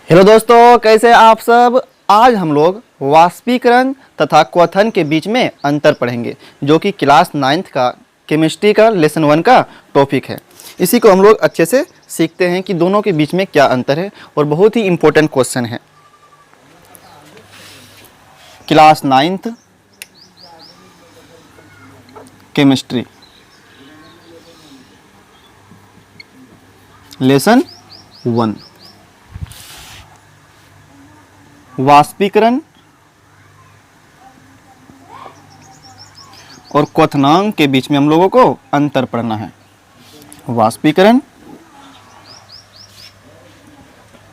Hello दोस्तों, कैसे आप सब। आज हम लोग वाष्पीकरण तथा क्वथन के बीच में अंतर पढ़ेंगे, जो कि क्लास 9th का केमिस्ट्री का लेसन 1 का टॉपिक है। इसी को हम लोग अच्छे से सीखते हैं कि दोनों के बीच में क्या अंतर है, और बहुत ही इम्पोर्टेंट क्वेश्चन है। क्लास 9th केमिस्ट्री लेसन 1, वाष्पीकरण और क्वथनांक के बीच में हम लोगों को अंतर पढ़ना है। वाष्पीकरण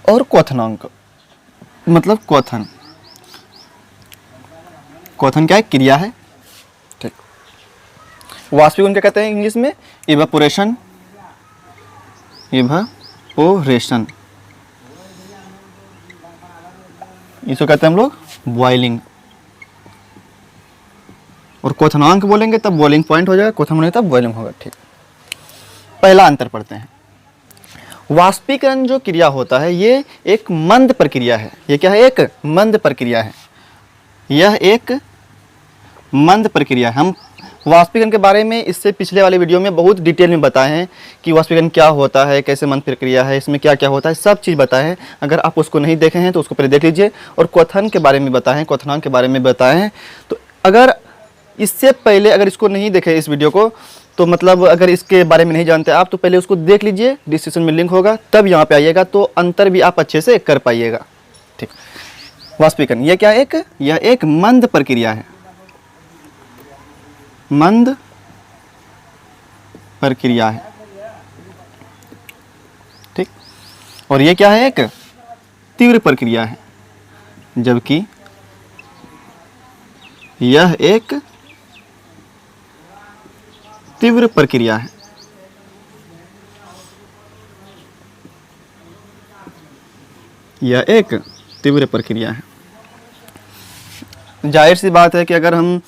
और क्वथनांक मतलब क्वथन। क्वथन क्या है? क्रिया है। ठीक। वाष्पीकरण क्या कहते हैं इंग्लिश में? इवेपोरेशन। इवेपोरेशन इसको कहते हैं हम लोग बॉइलिंग। और क्वथनांक बोलेंगे तब बॉइलिंग पॉइंट हो जाएगा, क्वथन बोलेंगे तब बॉइलिंग होगा। ठीक। पहला अंतर पढ़ते हैं। वाष्पीकरण जो क्रिया होता है ये एक मंद प्रक्रिया है। ये क्या है? एक मंद प्रक्रिया है। यह एक मंद प्रक्रिया है। हम वाष्पीकरण के बारे में इससे पिछले वाले वीडियो में बहुत डिटेल में बताए हैं कि वाष्पीकरण क्या होता है, कैसे मंद प्रक्रिया है, इसमें क्या क्या होता है, सब चीज़ बताए हैं। अगर आप उसको नहीं देखे हैं तो उसको पहले देख लीजिए। और क्वथन के बारे में बताए हैं, क्वथनांक के बारे में बताए हैं। तो अगर इससे पहले अगर इसको नहीं देखे इस वीडियो को, तो मतलब अगर इसके बारे में नहीं जानते आप, तो पहले उसको देख लीजिए, डिस्क्रिप्शन में लिंक होगा, तब यहाँ पे आइएगा तो अंतर भी आप अच्छे से कर पाइएगा। ठीक। वाष्पीकरण यह क्या है? यह एक मंद प्रक्रिया है। मंद प्रक्रिया है। ठीक। और ये क्या है? एक तीव्र प्रक्रिया है, जबकि यह एक तीव्र प्रक्रिया है। यह एक तीव्र प्रक्रिया है। जाहिर सी बात है कि अगर हम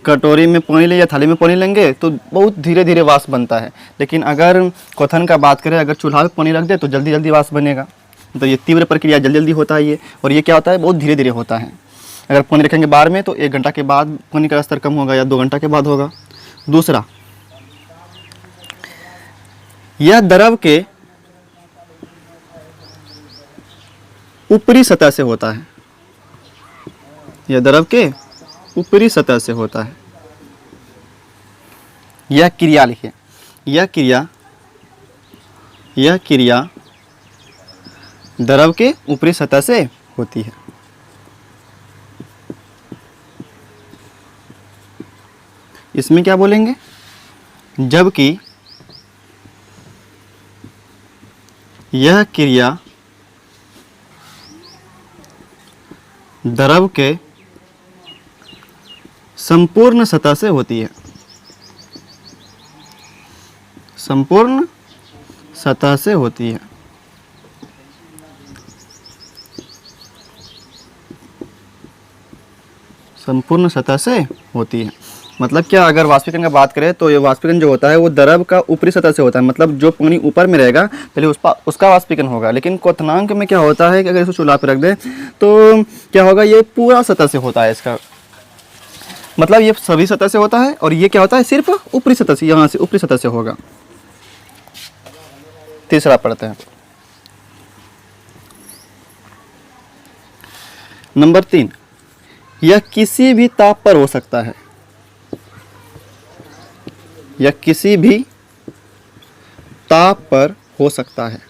कटोरी में पानी लें या थाली में पानी लेंगे तो बहुत धीरे धीरे वाष्प बनता है, लेकिन अगर क्वथन का बात करें, अगर चूल्हा पे पानी रख दे तो जल्दी जल्दी वाष्प बनेगा। तो ये तीव्र प्रक्रिया जल्दी जल्दी होता है ये। और ये क्या होता है? बहुत धीरे धीरे होता है। अगर पानी रखेंगे बाहर में तो 1 घंटा के बाद पानी का स्तर कम होगा या 2 घंटा के बाद होगा। दूसरा, यह द्रव के ऊपरी सतह से होता है। यह द्रव के ऊपरी सतह से होता है। यह क्रिया लिखिए। यह क्रिया द्रव के ऊपरी सतह से होती है। इसमें क्या बोलेंगे? जबकि यह क्रिया द्रव के संपूर्ण सतह से होती है। संपूर्ण सतह से होती है। संपूर्ण सतह से होती है मतलब क्या? अगर वाष्पीकरण की बात करें तो ये वाष्पीकरण जो होता है वो द्रव का ऊपरी सतह से होता है। मतलब जो पानी ऊपर में रहेगा पहले उसका वाष्पीकरण होगा। लेकिन क्वथनांक में क्या होता है कि अगर इसको चूल्हा पर रख दें तो क्या होगा? ये पूरा सतह से होता है। इसका मतलब ये सभी सतह से होता है, और ये क्या होता है? सिर्फ ऊपरी सतह से, यहाँ से ऊपरी सतह से होगा। तीसरा पढ़ते हैं। नंबर 3, यह किसी भी ताप पर हो सकता है। यह किसी भी ताप पर हो सकता है।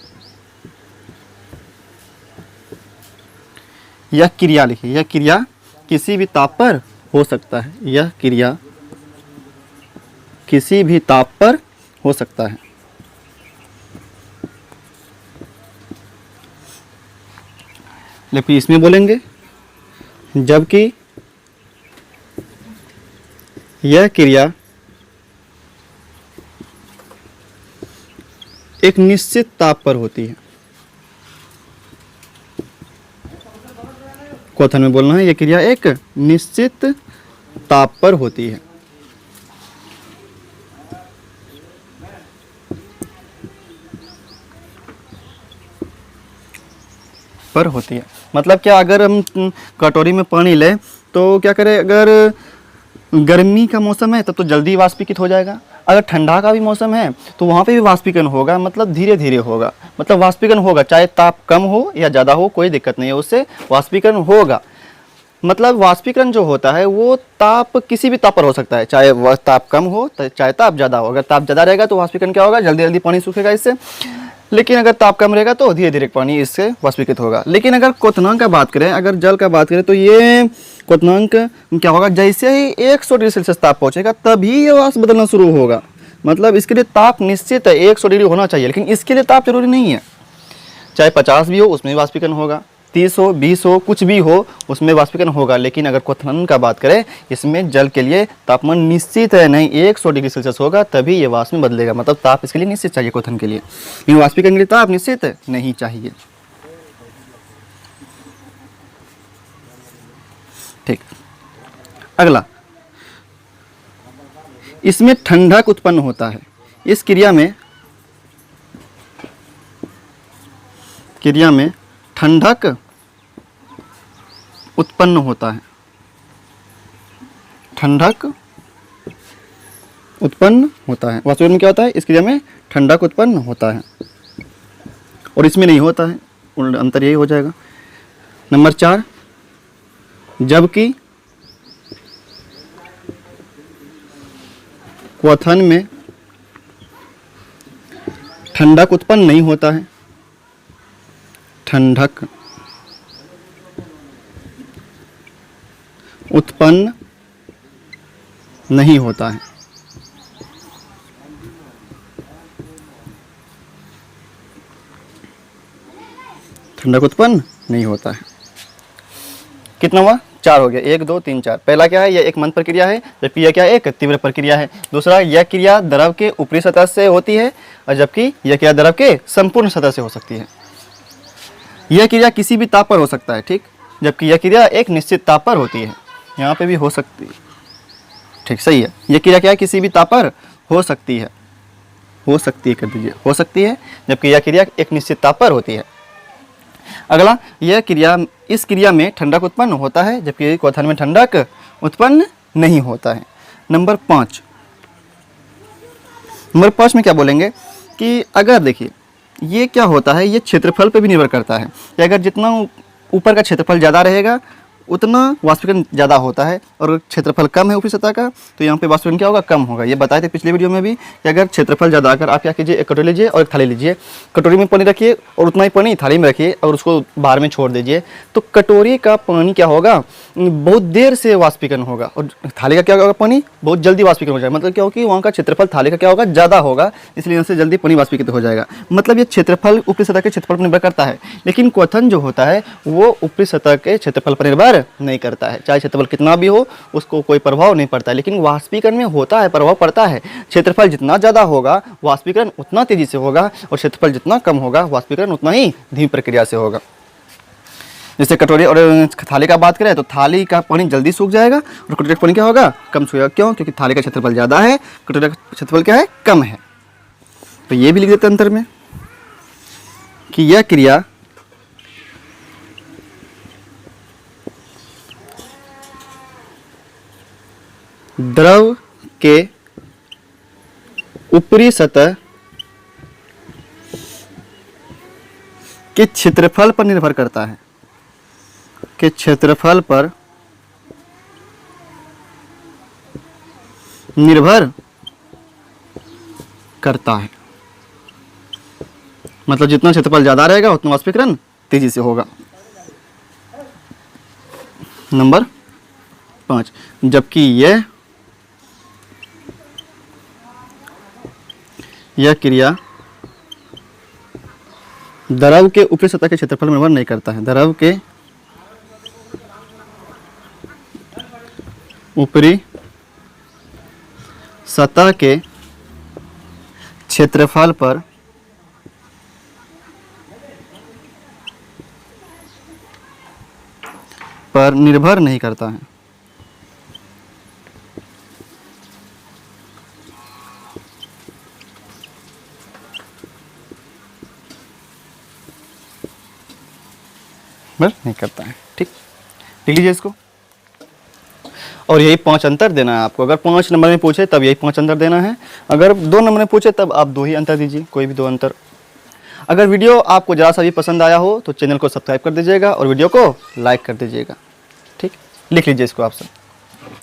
यह क्रिया लिखिए। यह क्रिया किसी भी ताप पर हो सकता है। यह क्रिया किसी भी ताप पर हो सकता है। लेकिन इसमें बोलेंगे जबकि यह क्रिया एक निश्चित ताप पर होती है। क्वथन में बोलना है यह क्रिया एक निश्चित ताप पर होती है। पर होती है। मतलब क्या, अगर हम कटोरी में पानी लें तो क्या करें, अगर गर्मी का मौसम है तब तो जल्दी वाष्पीकृत हो जाएगा, अगर ठंडा का भी मौसम है तो वहाँ पे भी वाष्पीकरण होगा, मतलब धीरे धीरे होगा, मतलब वाष्पीकरण होगा, चाहे ताप कम हो या ज़्यादा हो कोई दिक्कत नहीं है, उससे वाष्पीकरण होगा। मतलब वाष्पीकरण जो होता है वो ताप किसी भी ताप पर हो सकता है, चाहे वह ताप कम हो चाहे ताप ज़्यादा हो। अगर ताप ज़्यादा रहेगा तो वाष्पीकरण क्या होगा, जल्दी जल्दी पानी सूखेगा इससे, लेकिन अगर ताप कम रहेगा तो धीरे धीरे पानी इससे वाष्पीकृत होगा। लेकिन अगर क्वथनांक का बात करें, अगर जल का बात करें तो ये क्वथनांक क्या होगा, जैसे ही 100 डिग्री सेल्सियस ताप पहुंचेगा तभी ये वाष्प बदलना शुरू होगा। मतलब इसके लिए ताप निश्चित है 100 डिग्री होना चाहिए, लेकिन इसके लिए ताप जरूरी नहीं है, चाहे 50 भी हो उसमें भी वाष्पीकरण होगा, 30 हो 20 हो कुछ भी हो उसमें वाष्पीकरण होगा। लेकिन अगर क्वथन का बात करें, इसमें जल के लिए तापमान निश्चित है नहीं, 100 डिग्री सेल्सियस होगा तभी ये वाष्प में बदलेगा। मतलब ताप इसके लिए निश्चित चाहिए क्वथन के लिए, लेकिन वाष्पीकरण के लिए ताप निश्चित नहीं चाहिए। ठीक, अगला, इसमें ठंडक उत्पन्न होता है। इस क्रिया में ठंडक उत्पन्न होता है, ठंडक उत्पन्न होता है। वास्तव में क्या होता है, इस क्रिया में ठंडक उत्पन्न होता है और इसमें नहीं होता है, अंतर यही हो जाएगा। नंबर 4, जबकि क्वथन में ठंडक उत्पन्न नहीं होता है, ठंडक उत्पन्न नहीं होता है। ठंडक उत्पन्न नहीं होता है। कितना हुआ, 4 हो गया, 1 2 3 4। पहला क्या है, यह एक मंद प्रक्रिया है, जबकि यह क्या है, एक तीव्र प्रक्रिया है। दूसरा, यह क्रिया द्रव के ऊपरी सतह से होती है और जबकि यह क्रिया द्रव के संपूर्ण सतह से हो सकती है। यह क्रिया किसी भी ताप पर हो सकता है, ठीक, जबकि यह क्रिया एक निश्चित ताप पर होती है। यहाँ पे भी हो सकती है, ठीक, सही है। यह क्रिया क्या है, किसी भी ताप पर हो सकती है, हो सकती है कर दीजिए, हो सकती है, जबकि यह क्रिया एक निश्चित ताप पर होती है। अगला, यह क्रिया, इस क्रिया में ठंडक उत्पन्न होता है जबकि क्वथन में ठंडक उत्पन्न नहीं होता है। नंबर 5 में क्या बोलेंगे कि अगर देखिए ये क्या होता है, ये क्षेत्रफल पर भी निर्भर करता है कि अगर जितना ऊपर का क्षेत्रफल ज़्यादा रहेगा उतना वाष्पीकरण ज़्यादा होता है, और क्षेत्रफल कम है ऊपरी सतह का तो यहाँ पे वाष्पीकरण क्या होगा, कम होगा। ये बताए थे पिछले वीडियो में भी कि अगर क्षेत्रफल ज़्यादा, अगर आप क्या कीजिए, एक कटोरी लीजिए और एक थाली लीजिए, कटोरी में पानी रखिए और उतना ही पानी थाली में रखिए और उसको बाहर में छोड़ दीजिए, तो कटोरी का पानी क्या होगा, बहुत देर से वाष्पीकरण होगा, और थाली का क्या होगा, पानी बहुत जल्दी वाष्पीकरण हो जाएगा। मतलब क्या होगा कि वहाँ का क्षेत्रफल थाली का क्या होगा, ज़्यादा होगा, इसलिए यहाँ से जल्दी पानी वाष्पीकृत हो जाएगा। मतलब ये क्षेत्रफल ऊपरी सतह के क्षेत्रफल पर निर्भर करता है, लेकिन क्वथन जो होता है वो ऊपरी सतह के क्षेत्रफल पर निर्भर नहीं करता है। चाहे क्षेत्रफल कितना भी हो उसको कोई प्रभाव नहीं पड़ता है, लेकिन वाष्पीकरण में होता है, प्रभाव पड़ता है। क्षेत्रफल जितना ज़्यादा होगा वाष्पीकरण उतना तेजी से होगा, और क्षेत्रफल जितना कम होगा वाष्पीकरण उतना ही धीमी प्रक्रिया से होगा। जैसे कटोरी और थाली का बात करें तो थाली का पानी जल्दी सूख जाएगा और कटोरी का पानी क्या होगा, कम सूखेगा। क्यों, क्योंकि थाली का क्षेत्रफल ज़्यादा है, कटोरी का क्षेत्रफल क्या है, कम है। तो ये भी लिख देते हैं अंतर में कि यह क्रिया द्रव के ऊपरी सतह के क्षेत्रफल पर निर्भर करता है, के क्षेत्रफल पर निर्भर करता है। मतलब जितना क्षेत्रफल ज़्यादा रहेगा उतना वाष्पीकरण तेजी से होगा। नंबर 5, जबकि यह क्रिया द्रव के ऊपरी सतह के क्षेत्रफल पर निर्भर नहीं करता है। द्रव के ऊपरी सतह के क्षेत्रफल पर निर्भर नहीं करता है। बस नहीं करता है। ठीक, लिख लीजिए इसको। और यही 5 अंतर देना है आपको। अगर 5 नंबर में पूछे तब यही 5 अंतर देना है, अगर 2 नंबर में पूछे तब आप 2 ही अंतर दीजिए, कोई भी 2 अंतर। अगर वीडियो आपको ज़रा सा भी पसंद आया हो तो चैनल को सब्सक्राइब कर दीजिएगा और वीडियो को लाइक कर दीजिएगा। ठीक, लिख लीजिए इसको आप सब।